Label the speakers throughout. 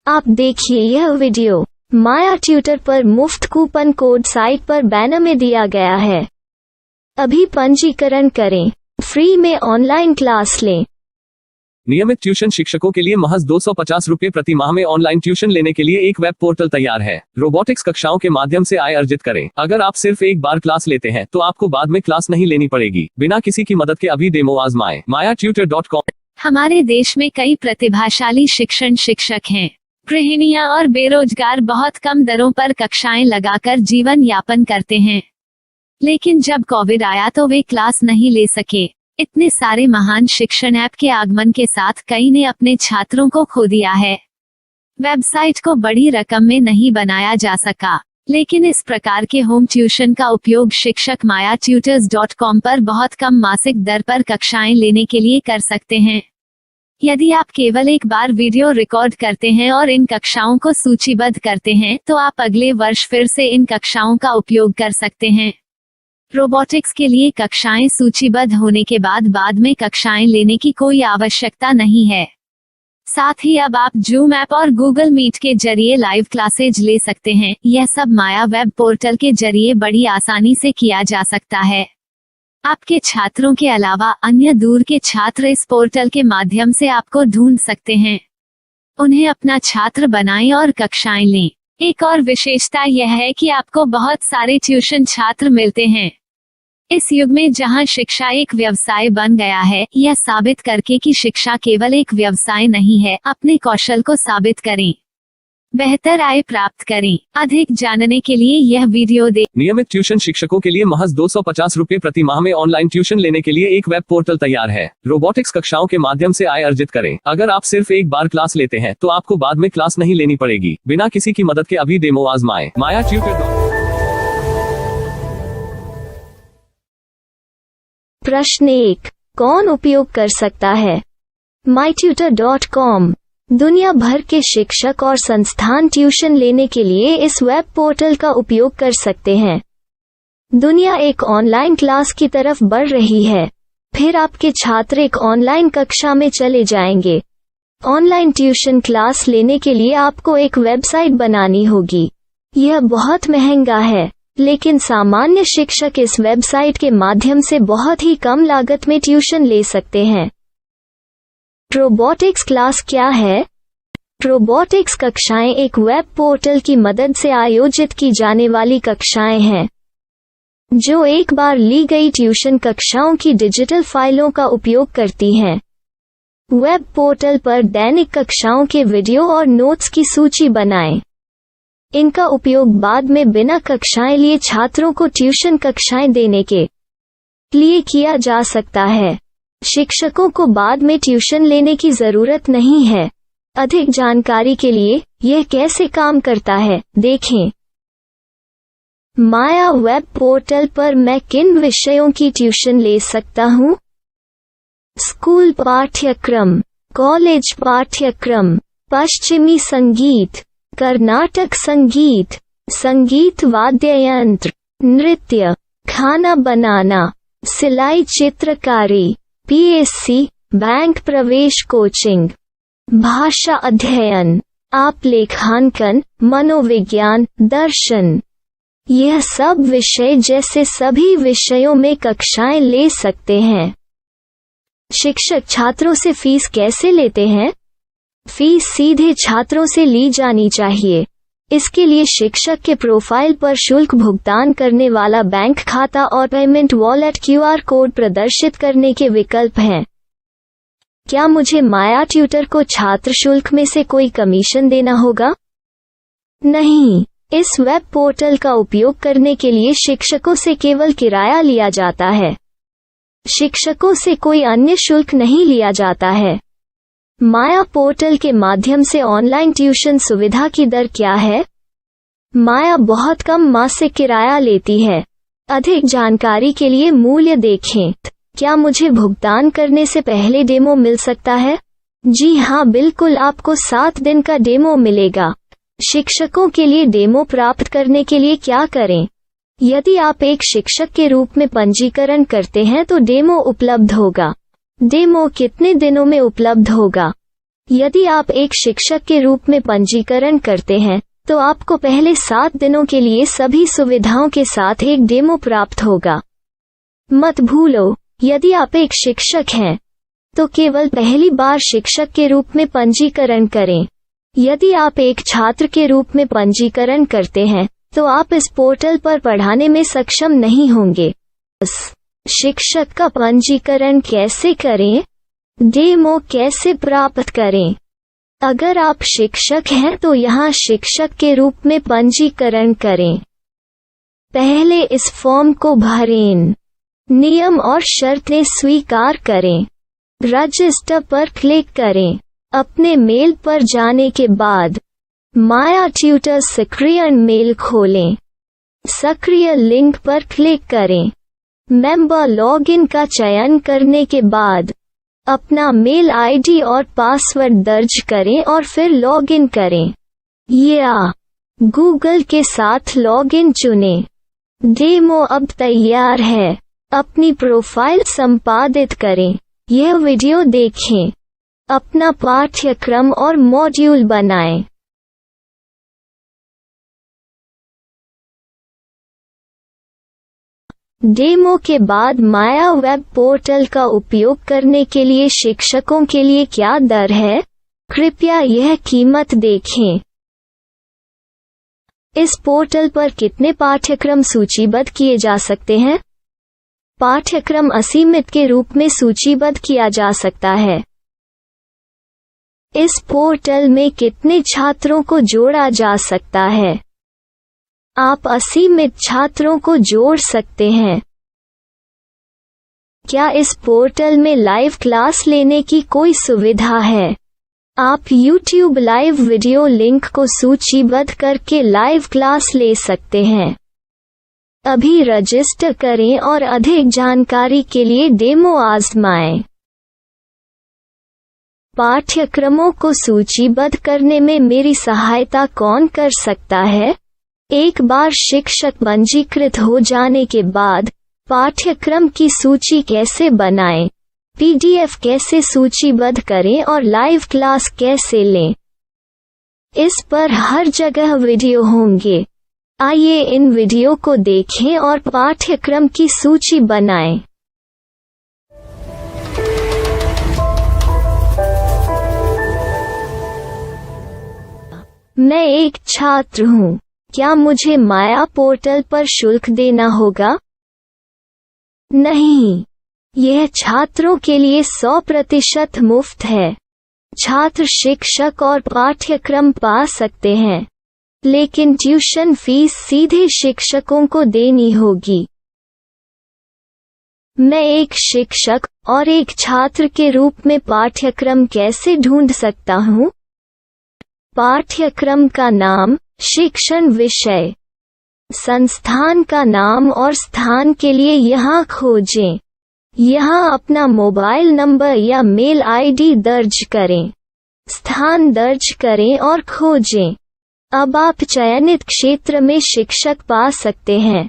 Speaker 1: आप देखिए यह वीडियो माया ट्यूटर पर मुफ्त कूपन कोड साइट पर बैनर में दिया गया है। अभी पंजीकरण करें, फ्री में ऑनलाइन क्लास लें।
Speaker 2: नियमित ट्यूशन शिक्षकों के लिए महज 250 रुपये प्रति माह में ऑनलाइन ट्यूशन लेने के लिए एक वेब पोर्टल तैयार है। रोबोटिक्स कक्षाओं के माध्यम से आय अर्जित करें। अगर आप सिर्फ एक बार क्लास लेते हैं तो आपको बाद में क्लास नहीं लेनी पड़ेगी। बिना किसी की मदद के अभी डेमो आजमाएं। mayaTutor.com।
Speaker 3: हमारे देश में कई प्रतिभाशाली शिक्षक हैं। गृहिणियां और बेरोजगार बहुत कम दरों पर कक्षाएं लगाकर जीवन यापन करते हैं, लेकिन जब कोविड आया तो वे क्लास नहीं ले सके। इतने सारे महान शिक्षण ऐप के आगमन के साथ कई ने अपने छात्रों को खो दिया है। वेबसाइट को बड़ी रकम में नहीं बनाया जा सका, लेकिन इस प्रकार के होम ट्यूशन का उपयोग शिक्षक mayaTutors.com पर बहुत कम मासिक दर पर कक्षाएं लेने के लिए कर सकते हैं। यदि आप केवल एक बार वीडियो रिकॉर्ड करते हैं और इन कक्षाओं को सूचीबद्ध करते हैं तो आप अगले वर्ष फिर से इन कक्षाओं का उपयोग कर सकते हैं। रोबोटिक्स के लिए कक्षाएं सूचीबद्ध होने के बाद में कक्षाएं लेने की कोई आवश्यकता नहीं है। साथ ही अब आप जूम ऐप और गूगल मीट के जरिए लाइव क्लासेज ले सकते हैं। यह सब माया वेब पोर्टल के जरिए बड़ी आसानी से किया जा सकता है। आपके छात्रों के अलावा अन्य दूर के छात्र इस पोर्टल के माध्यम से आपको ढूंढ सकते हैं। उन्हें अपना छात्र बनाएं और कक्षाएं लें। एक और विशेषता यह है कि आपको बहुत सारे ट्यूशन छात्र मिलते हैं। इस युग में जहां शिक्षा एक व्यवसाय बन गया है, यह साबित करके कि शिक्षा केवल एक व्यवसाय नहीं है, अपने कौशल को साबित करें, बेहतर आय प्राप्त करें। अधिक जानने के लिए यह वीडियो देखें।
Speaker 2: नियमित ट्यूशन शिक्षकों के लिए महज 250 रुपये प्रति माह में ऑनलाइन ट्यूशन लेने के लिए एक वेब पोर्टल तैयार है। रोबोटिक्स कक्षाओं के माध्यम से आय अर्जित करें। अगर आप सिर्फ एक बार क्लास लेते हैं तो आपको बाद में क्लास नहीं लेनी पड़ेगी। बिना किसी की मदद के अभी डेमो आजमाएं। mayaTutor।
Speaker 1: प्रश्न 1, कौन उपयोग कर सकता है? myTutor.com दुनिया भर के शिक्षक और संस्थान ट्यूशन लेने के लिए इस वेब पोर्टल का उपयोग कर सकते हैं। दुनिया एक ऑनलाइन क्लास की तरफ बढ़ रही है, फिर आपके छात्र एक ऑनलाइन कक्षा में चले जाएंगे। ऑनलाइन ट्यूशन क्लास लेने के लिए आपको एक वेबसाइट बनानी होगी। यह बहुत महंगा है, लेकिन सामान्य शिक्षक इस वेबसाइट के माध्यम से बहुत ही कम लागत में ट्यूशन ले सकते हैं। रोबोटिक्स क्लास क्या है? रोबोटिक्स कक्षाएं एक वेब पोर्टल की मदद से आयोजित की जाने वाली कक्षाएं हैं, जो एक बार ली गई ट्यूशन कक्षाओं की डिजिटल फाइलों का उपयोग करती हैं। वेब पोर्टल पर दैनिक कक्षाओं के वीडियो और नोट्स की सूची बनाएं। इनका उपयोग बाद में बिना कक्षाएं लिए छात्रों को ट्यूशन कक्षाएं देने के लिए किया जा सकता है। शिक्षकों को बाद में ट्यूशन लेने की जरूरत नहीं है। अधिक जानकारी के लिए यह कैसे काम करता है देखें। माया वेब पोर्टल पर मैं किन विषयों की ट्यूशन ले सकता हूँ? स्कूल पाठ्यक्रम, कॉलेज पाठ्यक्रम, पश्चिमी संगीत, कर्नाटक संगीत, संगीत वाद्य यंत्र, नृत्य, खाना बनाना, सिलाई चित्रकारी, पीएससी, बैंक प्रवेश कोचिंग, भाषा अध्ययन, आप लेखांकन, मनोविज्ञान, दर्शन। यह सब विषय जैसे सभी विषयों में कक्षाएं ले सकते हैं। शिक्षक छात्रों से फीस कैसे लेते हैं? फीस सीधे छात्रों से ली जानी चाहिए। इसके लिए शिक्षक के प्रोफाइल पर शुल्क भुगतान करने वाला बैंक खाता और पेमेंट वॉलेट QR कोड प्रदर्शित करने के विकल्प हैं। क्या मुझे माया ट्यूटर को छात्र शुल्क में से कोई कमीशन देना होगा? नहीं, इस वेब पोर्टल का उपयोग करने के लिए शिक्षकों से केवल किराया लिया जाता है। शिक्षकों से कोई अन्य शुल्क नहीं लिया जाता है। माया पोर्टल के माध्यम से ऑनलाइन ट्यूशन सुविधा की दर क्या है? माया बहुत कम मासिक किराया लेती है। अधिक जानकारी के लिए मूल्य देखें। क्या मुझे भुगतान करने से पहले डेमो मिल सकता है? जी हाँ, बिल्कुल, आपको 7 दिन का डेमो मिलेगा। शिक्षकों के लिए डेमो प्राप्त करने के लिए क्या करें? यदि आप एक शिक्षक के रूप में पंजीकरण करते हैं तो डेमो उपलब्ध होगा। डेमो कितने दिनों में उपलब्ध होगा? यदि आप एक शिक्षक के रूप में पंजीकरण करते हैं तो आपको पहले 7 दिनों के लिए सभी सुविधाओं के साथ एक डेमो प्राप्त होगा। मत भूलो, यदि आप एक शिक्षक हैं तो केवल पहली बार शिक्षक के रूप में पंजीकरण करें। यदि आप एक छात्र के रूप में पंजीकरण करते हैं तो आप इस पोर्टल पर पढ़ाने में सक्षम नहीं होंगे। शिक्षक का पंजीकरण कैसे करें? डेमो कैसे प्राप्त करें? अगर आप शिक्षक हैं तो यहाँ शिक्षक के रूप में पंजीकरण करें। पहले इस फॉर्म को भरें। नियम और शर्तें स्वीकार करें। रजिस्टर पर क्लिक करें। अपने मेल पर जाने के बाद माया ट्यूटर सक्रिय मेल खोलें। सक्रिय लिंक पर क्लिक करें। मेंबर लॉगिन का चयन करने के बाद अपना मेल आईडी और पासवर्ड दर्ज करें और फिर लॉगिन करें या गूगल के साथ लॉगिन चुनें। डेमो अब तैयार है। अपनी प्रोफाइल संपादित करें। यह वीडियो देखें। अपना पाठ्यक्रम और मॉड्यूल बनाएं। डेमो के बाद माया वेब पोर्टल का उपयोग करने के लिए शिक्षकों के लिए क्या दर है? कृपया यह कीमत देखें। इस पोर्टल पर कितने पाठ्यक्रम सूचीबद्ध किए जा सकते हैं? पाठ्यक्रम असीमित के रूप में सूचीबद्ध किया जा सकता है। इस पोर्टल में कितने छात्रों को जोड़ा जा सकता है? आप असीमित छात्रों को जोड़ सकते हैं। क्या इस पोर्टल में लाइव क्लास लेने की कोई सुविधा है? आप YouTube लाइव वीडियो लिंक को सूचीबद्ध करके लाइव क्लास ले सकते हैं। अभी रजिस्टर करें और अधिक जानकारी के लिए डेमो आजमाएं। पाठ्यक्रमों को सूचीबद्ध करने में मेरी सहायता कौन कर सकता है? एक बार शिक्षक पंजीकृत हो जाने के बाद पाठ्यक्रम की सूची कैसे बनाएं, PDF कैसे सूचीबद्ध करें और लाइव क्लास कैसे लें, इस पर हर जगह वीडियो होंगे। आइए इन वीडियो को देखें और पाठ्यक्रम की सूची बनाएं। मैं एक छात्र हूँ। क्या मुझे माया पोर्टल पर शुल्क देना होगा? नहीं, यह छात्रों के लिए 100% मुफ्त है। छात्र शिक्षक और पाठ्यक्रम पा सकते हैं, लेकिन ट्यूशन फीस सीधे शिक्षकों को देनी होगी। मैं एक शिक्षक और एक छात्र के रूप में पाठ्यक्रम कैसे ढूंढ सकता हूँ? पाठ्यक्रम का नाम, शिक्षण विषय, संस्थान का नाम और स्थान के लिए यहाँ खोजें। यहाँ अपना मोबाइल नंबर या मेल आईडी दर्ज करें। स्थान दर्ज करें और खोजें। अब आप चयनित क्षेत्र में शिक्षक पा सकते हैं।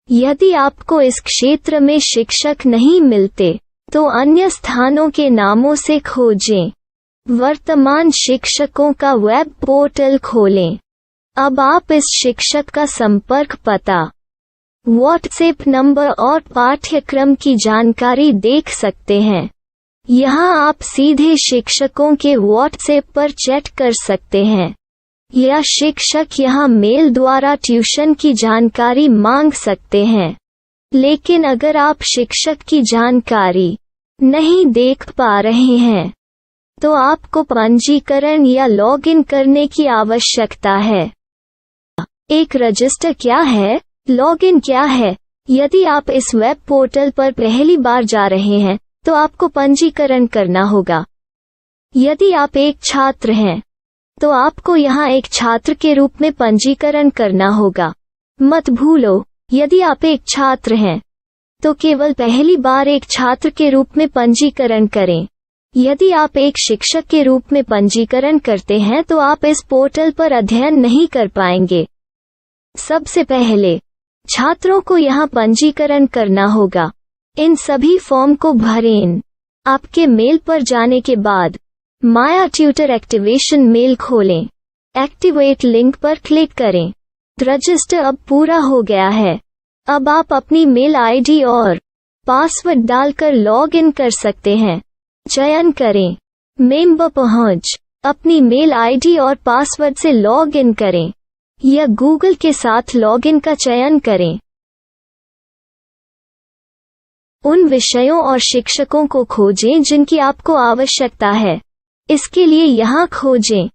Speaker 1: यदि आपको इस क्षेत्र में शिक्षक नहीं मिलते तो अन्य स्थानों के नामों से खोजें। वर्तमान शिक्षकों का वेब पोर्टल खोलें। अब आप इस शिक्षक का संपर्क पता, व्हाट्सएप नंबर और पाठ्यक्रम की जानकारी देख सकते हैं। यहाँ आप सीधे शिक्षकों के व्हाट्सएप पर चैट कर सकते हैं या शिक्षक यहाँ मेल द्वारा ट्यूशन की जानकारी मांग सकते हैं। लेकिन अगर आप शिक्षक की जानकारी नहीं देख पा रहे हैं तो आपको पंजीकरण या लॉगिन करने की आवश्यकता है। एक रजिस्टर क्या है? लॉगिन क्या है? यदि आप इस वेब पोर्टल पर पहली बार जा रहे हैं तो आपको पंजीकरण करना होगा। यदि आप एक छात्र हैं तो आपको यहाँ एक छात्र के रूप में पंजीकरण करना होगा। मत भूलो, यदि आप एक छात्र हैं तो केवल पहली बार एक छात्र के रूप में पंजीकरण करें। यदि आप एक शिक्षक के रूप में पंजीकरण करते हैं तो आप इस पोर्टल पर अध्ययन नहीं कर पाएंगे। सबसे पहले छात्रों को यहाँ पंजीकरण करना होगा। इन सभी फॉर्म को भरें। आपके मेल पर जाने के बाद माया ट्यूटर एक्टिवेशन मेल खोलें। एक्टिवेट लिंक पर क्लिक करें। रजिस्टर अब पूरा हो गया है। अब आप अपनी मेल आईडी और पासवर्ड डालकर लॉग इन कर सकते हैं। चयन करें मेंबर पहुंच। अपनी मेल आईडी और पासवर्ड से लॉग इन करें या गूगल के साथ लॉग इन का चयन करें। उन विषयों और शिक्षकों को खोजें जिनकी आपको आवश्यकता है। इसके लिए यहाँ खोजें।